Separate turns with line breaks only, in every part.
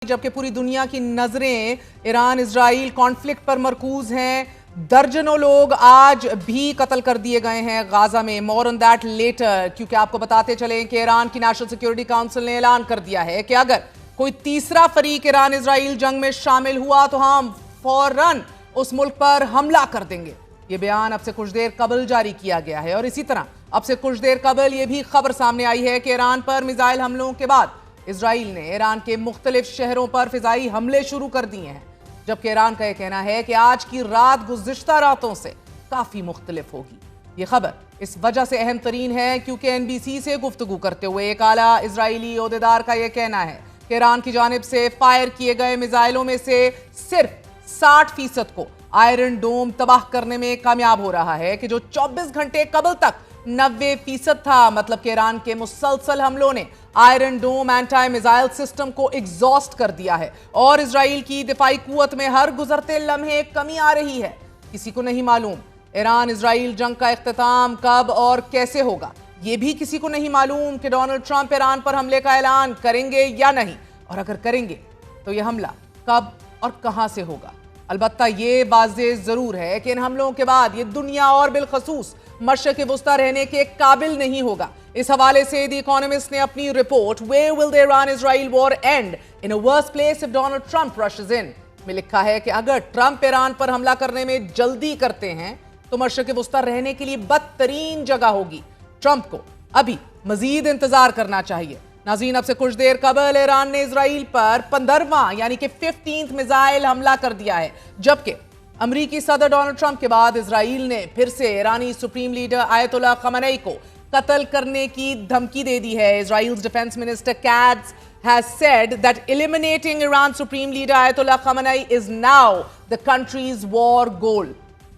जबकि पूरी दुनिया की नजरें ईरान इजराइल कॉन्फ्लिक्ट पर मरकूज हैं। दर्जनों लोग आज भी कत्ल कर दिए गए हैं गाजा में। मोर ऑन दैट लेटर, क्योंकि आपको बताते चलें कि ईरान की नेशनल सिक्योरिटी काउंसिल ने ऐलान कर दिया है कि अगर कोई तीसरा फरीक ईरान इजराइल जंग में शामिल हुआ तो हम फौरन उस मुल्क पर हमला कर देंगे। ये बयान अब से कुछ देर कबल जारी किया गया है और इसी तरह अब से कुछ देर कबल ये भी खबर सामने आई है कि ईरान पर मिसाइल हमलों के बाद इजराइल ने ईरान के मुख्तलिफ शहरों पर फिजाई हमले शुरू कर दिए हैं। जबकि ईरान का यह कहना है कि आज की रात गुज़िश्ता रातों से काफी मुख्तलिफ होगी। ये खबर इस वजह से अहम तरीन है क्योंकि एनबीसी से गुफ्तगू करते हुए एक आला इजरायली ओहदेदार का यह कहना है कि ईरान की जानिब से फायर किए गए मिसाइलों में से सिर्फ 60% को आयरन डोम तबाह करने में कामयाब हो रहा है कि जो 24 घंटे कबल तक 90% था। मतलब कि ईरान के मुसलसल हमलों ने आयरन डोम एंटी मिसाइल सिस्टम को एग्जॉस्ट कर दिया है और इजराइल की दिफाई कुव्वत में हर गुजरते लम्हे कमी आ रही है। किसी को नहीं मालूम ईरान इजराइल जंग का इख्तिताम कब और कैसे होगा। यह भी किसी को नहीं मालूम कि डोनाल्ड ट्रंप ईरान पर हमले का ऐलान करेंगे या नहीं, और अगर करेंगे तो यह हमला कब और कहां से होगा। अलबत्ता ये वाज़ेह जरूर है कि इन हमलों के बाद ये दुनिया और बिलखसूस मशरिक़ वुस्ता रहने के काबिल नहीं होगा। इस हवाले से द इकोनॉमिस्ट ने अपनी report where will the Iran Israel war end in a worse place if Donald Trump rushes in में लिखा है कि अगर ट्रंप ईरान पर हमला करने में जल्दी करते हैं तो मशरिक़ वुस्ता रहने के लिए बदतरीन जगह होगी। ट्रंप को अभी मजीद इंतजार करना चाहिए। नाज़रीन, अब से कुछ देर कबल ईरान ने इजराइल पर 15वां यानी कि 15th मिसाइल हमला कर दिया है। जबकि अमरीकी सदर डोनाल्ड ट्रंप के बाद इजराइल ने फिर से ईरानी सुप्रीम लीडर आयतुल्लाह खमेनी को कत्ल करने की धमकी दे दी है। Israel's defence minister cats has said that eliminating Iran's supreme leader Ayatollah Khamenei is now the country's war goal.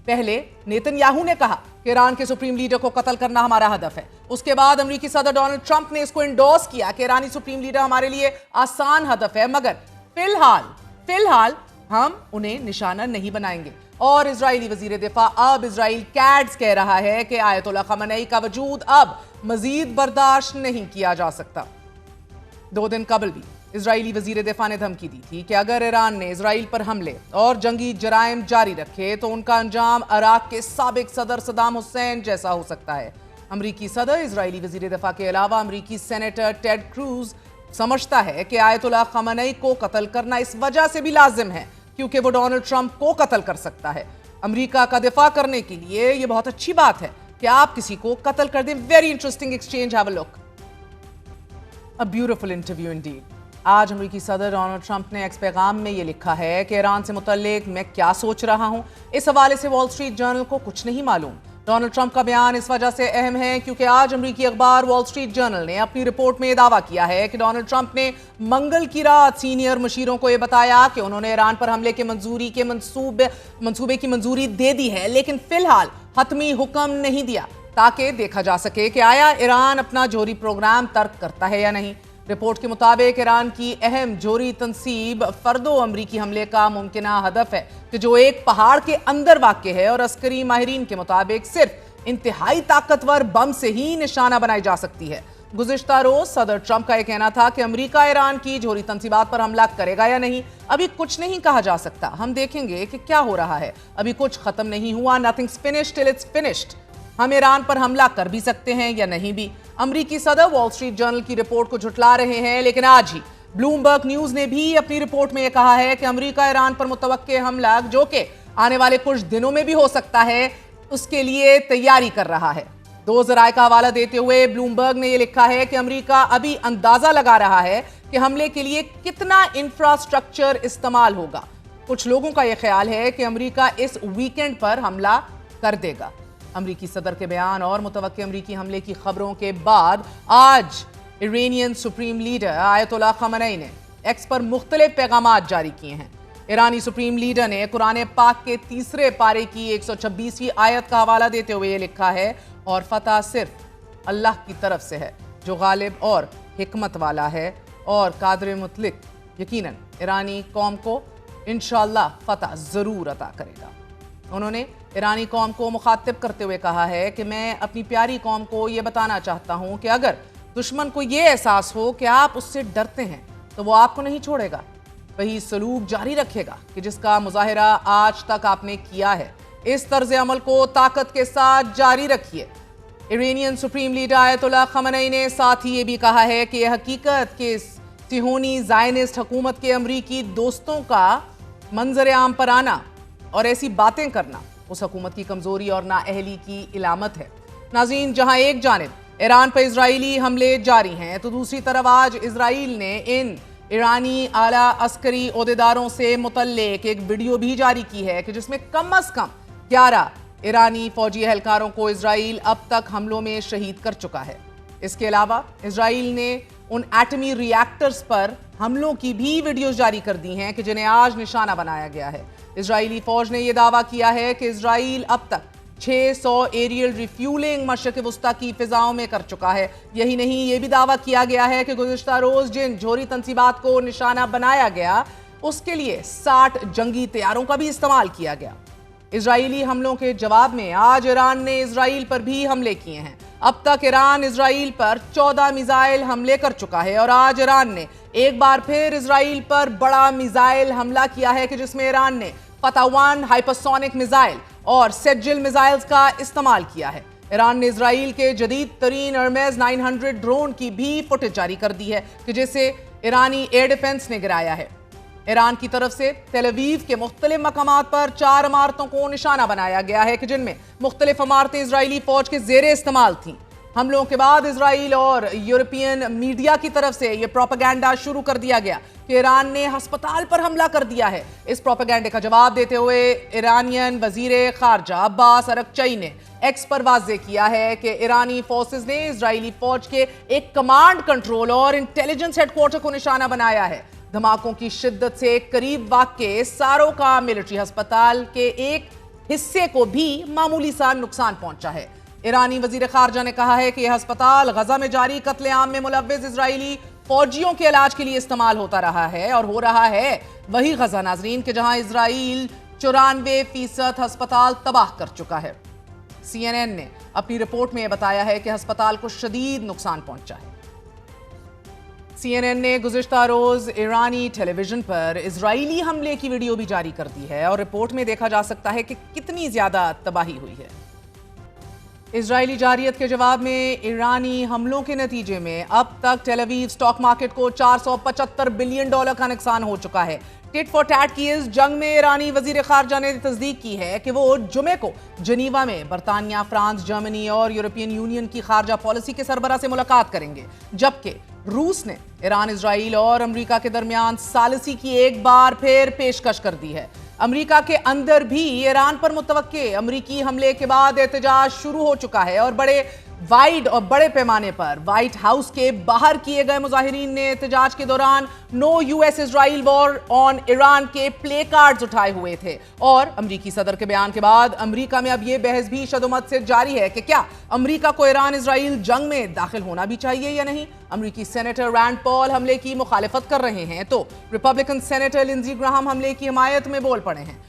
पहले नेतन्याहू ने कहा कि ईरान के सुप्रीम लीडर को कत्ल करना हमारा हदफ है। उसके बाद अमेरिकी सदर डोनाल्ड ट्रंप ने इसको इंडोर्स किया कि ईरानी सुप्रीम लीडर हमारे लिए आसान हदफ है, मगर फिलहाल हम उन्हें निशाना नहीं बनाएंगे। और इजरायली वजीर दिफा अब इजराइल कैट्स कह रहा है कि आयतुल्लाह खमेनी का वजूद अब मजीद बर्दाश्त नहीं किया जा सकता। 2 दिन कबल भी इजरायली वजीर दिफा ने धमकी दी थी कि अगर ईरान ने इजराइल पर हमले और जंगी जराइम जारी रखे तो उनका अंजाम इराक के साबिक सदर सद्दाम हुसैन जैसा हो सकता है। अमरीकी सदर इजरायली वजीर दिफा के अलावा अमरीकी सेनेटर टेड क्रूज समझता है कि आयतुल्लाह खमेनी को कत्ल करना इस वजह से भी लाजिम है क्योंकि वो डोनाल्ड ट्रंप को कत्ल कर सकता है। अमेरिका का दिफा करने के लिए यह बहुत अच्छी बात है कि आप किसी को कत्ल कर दें। Very interesting exchange, have a look. A beautiful interview indeed. आज अमेरिकी सदर डोनाल्ड ट्रंप ने एक्स पैगाम में ये लिखा है कि ईरान से मुतल्लिक मैं क्या सोच रहा हूं, इस हवाले से वॉल स्ट्रीट जर्नल को कुछ नहीं मालूम। डोनाल्ड ट्रंप का बयान इस वजह से अहम है क्योंकि आज अमेरिकी अखबार वॉल स्ट्रीट जर्नल ने अपनी रिपोर्ट में दावा किया है कि डोनाल्ड ट्रंप ने मंगल की रात सीनियर मुशीरों को यह बताया कि उन्होंने ईरान पर हमले के मंसूबे की मंजूरी दे दी है, लेकिन फिलहाल हतमी हुक्म नहीं दिया ताकि देखा जा सके कि आया ईरान अपना जोहरी प्रोग्राम तर्क करता है या नहीं। रिपोर्ट के मुताबिक ईरान की अहम जोहरी तनसीब फर्दो अमरीकी हमले का मुमकिना हदफ है कि जो एक पहाड़ के अंदर वाक़ है और अस्करी माहिरीन के मुताबिक सिर्फ इंतहाई ताकतवर बम से ही निशाना बनाई जा सकती है। गुज़िश्ता रोज सदर ट्रंप का यह कहना था कि अमरीका ईरान की जोहरी तनसीबात पर हमला करेगा या नहीं, अभी कुछ नहीं कहा जा सकता, हम देखेंगे कि क्या हो रहा है, अभी कुछ खत्म नहीं हुआ, nothings finished till it's finished. हम ईरान पर हमला कर भी सकते हैं या नहीं भी। अमरीकी सदर वॉल स्ट्रीट जर्नल की रिपोर्ट को झुटला रहे हैं, लेकिन आज ही ब्लूमबर्ग न्यूज ने भी अपनी रिपोर्ट में यह कहा है कि अमरीका ईरान पर मुतवक्के हमला, जो कि आने वाले कुछ दिनों में भी हो सकता है, उसके लिए तैयारी कर रहा है। 2 ज़राए का हवाला देते हुए ब्लूमबर्ग ने यह लिखा है कि अमरीका अभी अंदाजा लगा रहा है कि हमले के लिए कितना इंफ्रास्ट्रक्चर इस्तेमाल होगा। कुछ लोगों का यह ख्याल है कि अमरीका इस वीकेंड पर हमला कर देगा। अमरीकी सदर के बयान और मुतवक्के अमरीकी हमले की खबरों के बाद आज Iranian supreme leader Ayatollah Khamenei ने एक्स पर मुख्तलिफ पैगामात जारी किए हैं। ईरानी सुप्रीम लीडर ने कुरान पाक के 3 पारे की 126वीं आयत का हवाला देते हुए ये लिखा है, और फतह सिर्फ अल्लाह की तरफ से है जो गालिब और हिकमत वाला है और कादिर मुतलक यकीनन ईरानी कौम को इंशाअल्लाह फतह जरूर अता करेगा। उन्होंने ईरानी कौम को मुखातिब करते हुए कहा है कि मैं अपनी प्यारी कौम को यह बताना चाहता हूं कि अगर दुश्मन को यह एहसास हो कि आप उससे डरते हैं तो वो आपको नहीं छोड़ेगा। वही सलूक जारी रखेगा कि जिसका मुजाहिरा आज तक आपने किया है। इस तर्ज अमल को ताकत के साथ जारी रखिए। इरानियन सुप्रीम लीडर आयतुल्लाह खamenei ने साथ ही ये भी कहा है कि यह हकीकत कि सिहोनी ज़ायनिस्ट हुकूमत के अमरीकी दोस्तों का मंजर आम पर आना और ऐसी बातें करना उस हुकूमत की कमजोरी और नाअहली की इलामत है। नाज़रीन, जहां एक जानिब ईरान पर इजरायली हमले जारी हैं तो दूसरी तरफ आज इजराइल ने इन ईरानी आला अस्करी ओहदेदारों से मुतल्लिक एक वीडियो भी जारी की है कि जिसमें कम अज कम 11 ईरानी फौजी एहलकारों को इजराइल अब तक हमलों में शहीद कर चुका है। इसके अलावा इजराइल ने उन एटमी रिएक्टर्स पर हमलों की भी वीडियोस जारी कर दी हैं कि जिन्हें आज निशाना बनाया गया है। इजरायली फौज ने यह दावा किया है कि इजराइल अब तक 600 एरियल रिफ्यूलिंग मशरक़ वस्ता की फिजाओं में कर चुका है। यही नहीं, ये भी दावा किया गया है कि गुज़िश्ता रोज जिन जोहरी तंसीबात को निशाना बनाया गया उसके लिए 60 जंगी तैयारों का भी इस्तेमाल किया गया। इजरायली हमलों के जवाब में आज ईरान ने इजराइल पर भी हमले किए हैं। अब तक ईरान इजराइल पर 14 मिसाइल हमले कर चुका है और आज ईरान ने एक बार फिर इजराइल पर बड़ा मिसाइल हमला किया है कि जिसमें ईरान ने फतह-1 हाइपरसोनिक मिसाइल और सेजिल मिसाइल्स का इस्तेमाल किया है। ईरान ने इजराइल के जदीद तरीन हर्मेस 900 ड्रोन की भी फुटेज जारी कर दी है कि जिसे ईरानी एयर डिफेंस ने गिराया है। ईरान की तरफ से तेल अवीव के मुख्तलिफ मकामात पर 4 इमारतों को निशाना बनाया गया है कि जिनमें मुख्तलिफ इमारतें इजरायली फौज के जेरे इस्तेमाल थीं। हमलों के बाद इजराइल और यूरोपियन मीडिया की तरफ से यह प्रोपेगेंडा शुरू कर दिया गया कि ईरान ने अस्पताल पर हमला कर दिया है। इस प्रोपेगेंडे का जवाब देते हुए ईरानियन वजीर खारजा अब्बास अरगची ने एक्स पर वाज़ेह किया है कि ईरानी फोर्सेस ने इजरायली फौज के एक कमांड कंट्रोल और इंटेलिजेंस हेडक्वार्टर को निशाना बनाया है। धमाकों की शिद्दत से करीब वाक़े सारो का मिलिट्री अस्पताल के एक हिस्से को भी मामूली सा नुकसान पहुंचा है। ईरानी वजीर खारजा ने कहा है कि यह अस्पताल गजा में जारी कत्लेआम में मुलव्विस इजरायली फौजियों के इलाज के लिए इस्तेमाल होता रहा है और हो रहा है वही गजा नाजरीन के जहां इजराइल 94% अस्पताल तबाह कर चुका है। CNN ने अपनी रिपोर्ट में यह बताया है कि अस्पताल को शदीद नुकसान पहुंचा है। CNN ने गुज़िश्ता रोज ईरानी टेलीविजन पर इजरायली हमले की वीडियो भी जारी कर दी है और रिपोर्ट में देखा जा सकता है कि कितनी ज्यादा तबाही हुई है। इजरायली जारियत के जवाब में ईरानी हमलों के नतीजे में अब तक टेल अवीव स्टॉक मार्केट को $475 बिलियन का नुकसान हो चुका है। टिट फॉर टैट की इस जंग में ईरानी वजीर खारजा ने तस्दीक की है कि वो जुमे को जनीवा में बरतानिया, फ्रांस, जर्मनी और यूरोपियन यूनियन की खारजा पॉलिसी के सरबराह से मुलाकात करेंगे, जबकि रूस ने ईरान, इजराइल और अमेरिका के दरमियान सालिसी की एक बार फिर पेशकश कर दी है। अमेरिका के अंदर भी ईरान पर मुतवक्के अमेरिकी हमले के बाद एहतजाज शुरू हो चुका है और बड़े पैमाने पर व्हाइट हाउस के बाहर किए गए मुजाहिरीन ने एहतजाज के दौरान no US Israel war on Iran के प्ले कार्ड्स उठाए हुए थे। और अमेरिकी सदर के बयान के बाद अमेरिका में अब यह बहस भी शदोमत से जारी है कि क्या अमेरिका को ईरान इजराइल जंग में दाखिल होना भी चाहिए या नहीं। अमेरिकी सेनेटर रैंड पॉल हमले की मुखालिफत कर रहे हैं तो रिपब्लिकन सेनेटर लिंडजी ग्राहम हमले की हिमायत में बोल पड़े हैं।